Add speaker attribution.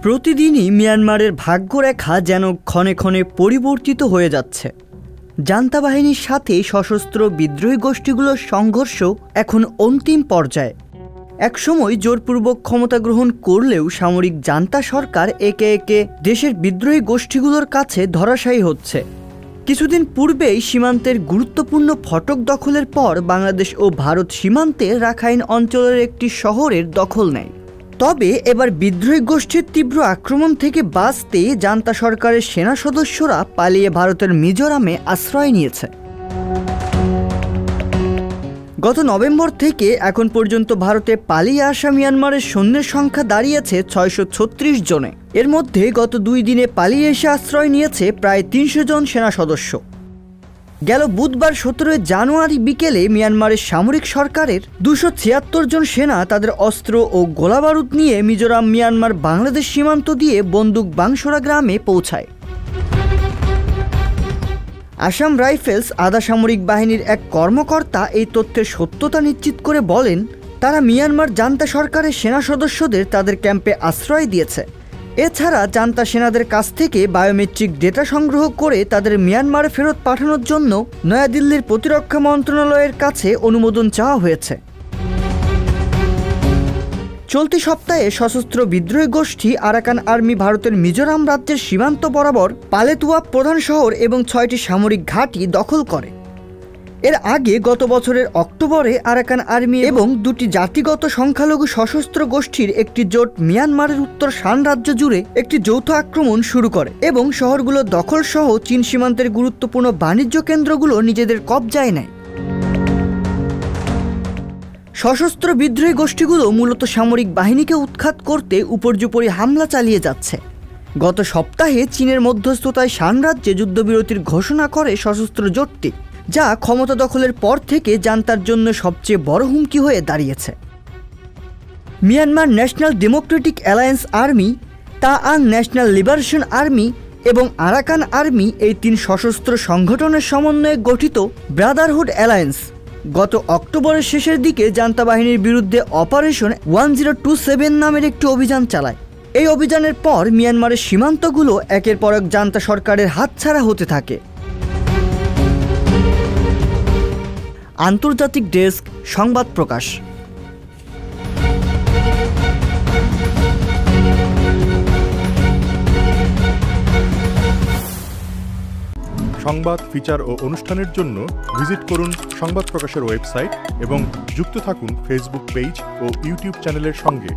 Speaker 1: প্রতিদিনই মিয়ানমারের ভাগ্যরেখা যেন ক্ষণে ক্ষণে পরিবর্তিত হয়ে যাচ্ছে। জান্তা বাহিনীর সাথে সশস্ত্র বিদ্রোহী গোষ্ঠীগুলোর সংঘর্ষ এখন অন্তিম পর্যায়ে। একসময় জোরপূর্বক ক্ষমতা গ্রহণ করলেও সামরিক জান্তা সরকার একে একে দেশের বিদ্রোহী গোষ্ঠীগুলোর কাছে ধরাশায়ী হচ্ছে। কিছুদিন পূর্বেই সীমান্তের গুরুত্বপূর্ণ ফটক দখলের পর বাংলাদেশ ও ভারত সীমান্তে রাখাইন অঞ্চলের একটি শহরের দখল নেয়। তবে এবার বিদ্রোহী গোষ্ঠীর তীব্র আক্রমণ থেকে বাঁচতে জান্তা সরকারের সেনা সদস্যরা পালিয়ে ভারতের মিজোরামে আশ্রয় নিয়েছে। গত নভেম্বর থেকে এখন পর্যন্ত ভারতে পালিয়ে আসা মিয়ানমারের সৈন্যের সংখ্যা দাঁড়িয়েছে ৬৩৬ জনে। এর মধ্যে গত ২ দিনে পালিয়ে এসে আশ্রয় নিয়েছে প্রায় ৩০০ জন সেনা সদস্য। গেল বুধবার ১৭ জানুয়ারি বিকেলে মিয়ানমারের সামরিক সরকারের ২৭৬ জন সেনা তাদের অস্ত্র ও গোলাবারুদ নিয়ে মিজোরাম মিয়ানমার বাংলাদেশ সীমান্ত দিয়ে বন্দুক বাংশোরা গ্রামে পৌঁছায়। আসাম রাইফেলস আধা সামরিক বাহিনীর এক কর্মকর্তা এই তথ্যের সত্যতা নিশ্চিত করে বলেন, তারা মিয়ানমার জান্তা সরকারের সেনা সদস্যদের তাদের ক্যাম্পে আশ্রয় দিয়েছে। এছাড়া জান্তা সেনাদের কাছ থেকে বায়োমেট্রিক ডেটা সংগ্রহ করে তাদের মিয়ানমারে ফেরত পাঠানোর জন্য নয়াদিল্লির প্রতিরক্ষা মন্ত্রণালয়ের কাছে অনুমোদন চাওয়া হয়েছে। চলতি সপ্তাহে সশস্ত্র বিদ্রোহী গোষ্ঠী আরাকান আর্মি ভারতের মিজোরাম রাজ্যের সীমান্ত বরাবর পালেতুয়া প্রধান শহর এবং ৬টি সামরিক ঘাঁটি দখল করে। এর আগে গত বছরের অক্টোবরে আরাকান আর্মি এবং ২টি জাতিগত সংখ্যালঘু সশস্ত্র গোষ্ঠীর একটি জোট মিয়ানমারের উত্তর শান রাজ্য জুড়ে একটি যৌথ আক্রমণ শুরু করে এবং শহরগুলো দখল সহ চীন সীমান্তের গুরুত্বপূর্ণ বাণিজ্য কেন্দ্রগুলো নিজেদের কবজায় নেয়। সশস্ত্র বিদ্রোহী গোষ্ঠীগুলো মূলত সামরিক বাহিনীকে উৎখাত করতে উপর্যুপরি হামলা চালিয়ে যাচ্ছে। গত সপ্তাহে চীনের মধ্যস্থতায় শান রাজ্যে যুদ্ধবিরতির ঘোষণা করে সশস্ত্র জোটটি, যা ক্ষমতা দখলের পর থেকে জান্তার জন্য সবচেয়ে বড় হুমকি হয়ে দাঁড়িয়েছে। Myanmar national Democratic alliance army, তাআং national liberation army এবং আরাকান আর্মি এই ৩ সশস্ত্র সংগঠনের সমন্বয়ে গঠিত ব্রাদারহুড অ্যালায়েন্স গত অক্টোবরের শেষের দিকে জান্তা বাহিনীর বিরুদ্ধে অপারেশন 1027 নামের একটি অভিযান চালায়। এই অভিযানের পর মিয়ানমারের সীমান্তগুলো একের পর এক জান্তা সরকারের হাতছাড়া হতে থাকে। আন্তর্জাতিক ডেস্ক, সংবাদ প্রকাশ।
Speaker 2: সংবাদ, ফিচার ও অনুষ্ঠানের জন্য ভিজিট করুন সংবাদ প্রকাশের ওয়েবসাইট এবং যুক্ত থাকুন ফেসবুক পেজ ও ইউটিউব চ্যানেলের সঙ্গে।